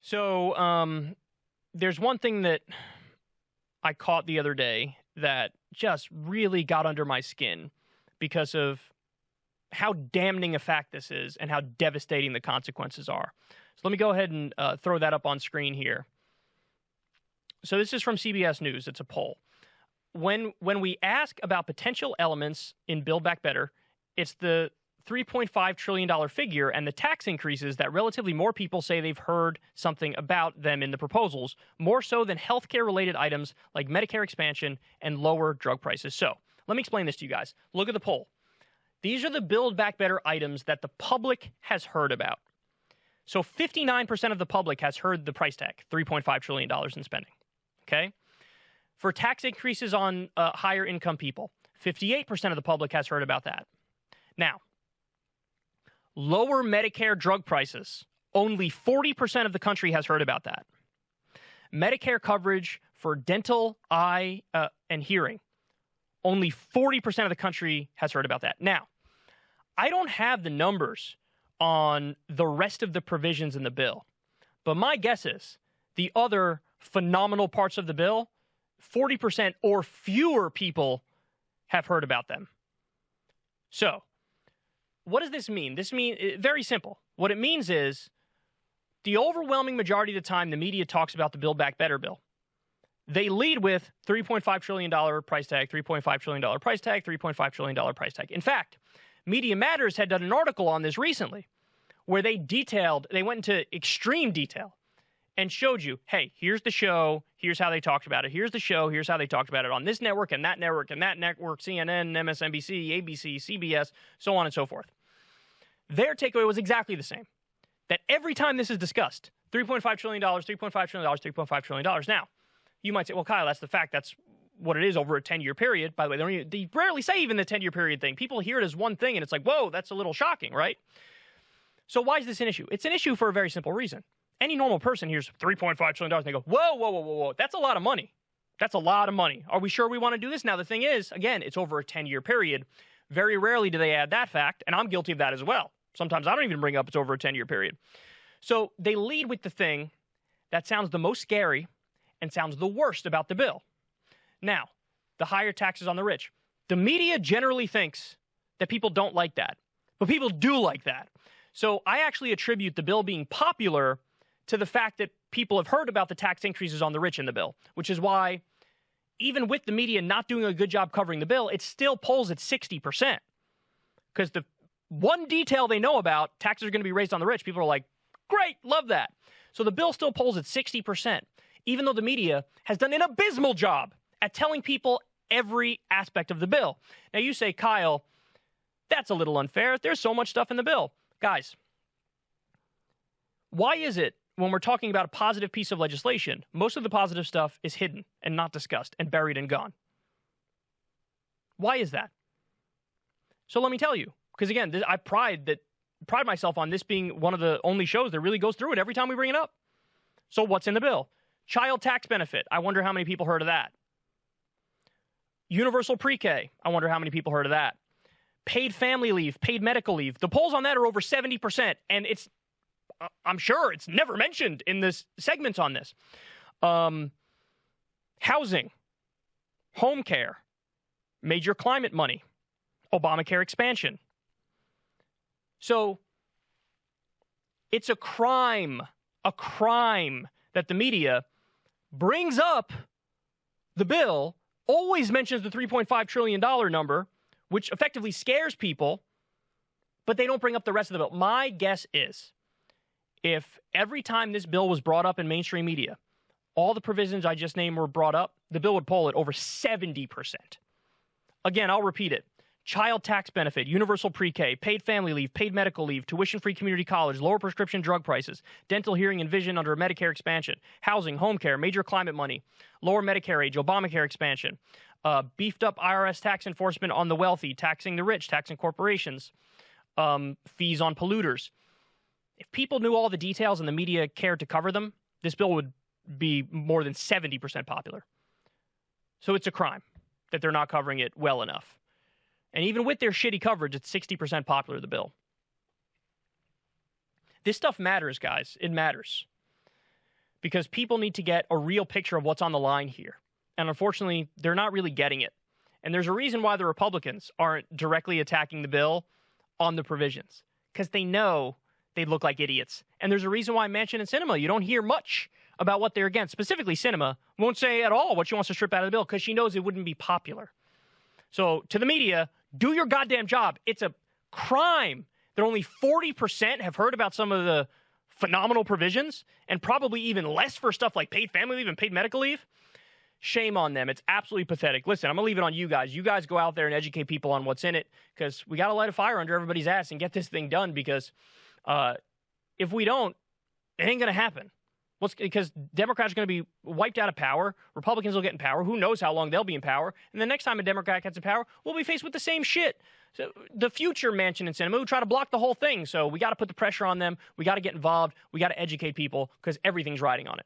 So there's one thing that I caught the other day that just really got under my skin because of how damning a fact this is and how devastating the consequences are. So let me go ahead and throw that up on screen here. So this is from CBS News. It's a poll. When we ask about potential elements in Build Back Better, it's the $3.5 trillion figure and the tax increases that relatively more people say they've heard something about them in the proposals, more so than healthcare-related items like Medicare expansion and lower drug prices. So let me explain this to you guys. Look at the poll. These are the Build Back Better items that the public has heard about. So 59% of the public has heard the price tag, $3.5 trillion in spending. Okay? For tax increases on higher income people, 58% of the public has heard about that. Now, lower Medicare drug prices, only 40% of the country has heard about that. Medicare coverage for dental, eye, and hearing, only 40% of the country has heard about that. Now, I don't have the numbers on the rest of the provisions in the bill, but my guess is the other phenomenal parts of the bill, 40% or fewer people have heard about them. So, what does this mean? This means very simple. What it means is the overwhelming majority of the time the media talks about the Build Back Better bill. They lead with $3.5 trillion price tag, $3.5 trillion price tag, $3.5 trillion price tag. In fact, Media Matters had done an article on this recently where they went into extreme detail and showed you, hey, here's the show, here's how they talked about it. Here's the show, here's how they talked about it on this network and that network and that network, CNN, MSNBC, ABC, CBS, so on and so forth. Their takeaway was exactly the same. That every time this is discussed, $3.5 trillion, $3.5 trillion, $3.5 trillion. Now, you might say, well, Kyle, that's the fact. That's what it is over a 10-year period. By the way, they rarely say even the 10-year period thing. People hear it as one thing, and it's like, whoa, that's a little shocking, right? So why is this an issue? It's an issue for a very simple reason. Any normal person hears $3.5 trillion, and they go, whoa. That's a lot of money. That's a lot of money. Are we sure we want to do this? Now, the thing is, again, it's over a 10-year period. Very rarely do they add that fact, and I'm guilty of that as well. Sometimes I don't even bring up it's over a 10-year period. So they lead with the thing that sounds the most scary and sounds the worst about the bill. Now, the higher taxes on the rich. The media generally thinks that people don't like that, but people do like that. So I actually attribute the bill being popular to the fact that people have heard about the tax increases on the rich in the bill, which is why even with the media not doing a good job covering the bill, it still polls at 60%. Because the one detail they know about, taxes are going to be raised on the rich, people are like, great, love that. So the bill still polls at 60%, even though the media has done an abysmal job at telling people every aspect of the bill. Now you say, Kyle, that's a little unfair. There's so much stuff in the bill. Guys, why is it when we're talking about a positive piece of legislation, most of the positive stuff is hidden and not discussed and buried and gone? Why is that? So let me tell you, because again, I pride myself on this being one of the only shows that really goes through it every time we bring it up. So what's in the bill? Child tax benefit. I wonder how many people heard of that. Universal pre-K. I wonder how many people heard of that. Paid family leave, paid medical leave. The polls on that are over 70%, and I'm sure it's never mentioned in this segments on this. Housing, home care, major climate money, Obamacare expansion. So it's a crime that the media brings up the bill, always mentions the $3.5 trillion number, which effectively scares people, but they don't bring up the rest of the bill. My guess is, if every time this bill was brought up in mainstream media, all the provisions I just named were brought up, the bill would poll at over 70%. Again, I'll repeat it. Child tax benefit, universal pre-K, paid family leave, paid medical leave, tuition-free community college, lower prescription drug prices, dental, hearing, and vision under Medicare expansion, housing, home care, major climate money, lower Medicare age, Obamacare expansion, beefed up IRS tax enforcement on the wealthy, taxing the rich, taxing corporations, fees on polluters. If people knew all the details and the media cared to cover them, this bill would be more than 70% popular. So it's a crime that they're not covering it well enough. And even with their shitty coverage, it's 60% popular, the bill. This stuff matters, guys. It matters. because people need to get a real picture of what's on the line here. And unfortunately, they're not really getting it. And there's a reason why the Republicans aren't directly attacking the bill on the provisions, because they know they look like idiots. And there's a reason why Manchin and Sinema, you don't hear much about what they're against. Specifically, Sinema won't say at all what she wants to strip out of the bill because she knows it wouldn't be popular. So to the media, do your goddamn job. It's a crime that only 40% have heard about some of the phenomenal provisions, and probably even less for stuff like paid family leave and paid medical leave. Shame on them. It's absolutely pathetic. Listen, I'm going to leave it on you guys. You guys go out there and educate people on what's in it, because we got to light a fire under everybody's ass and get this thing done, because if we don't, it ain't going to happen. Because Democrats are going to be wiped out of power. Republicans will get in power. Who knows how long they'll be in power. And the next time a Democrat gets in power, we'll be faced with the same shit. So the future Manchin and Sinema who try to block the whole thing. So we got to put the pressure on them. We got to get involved. We got to educate people, because everything's riding on it.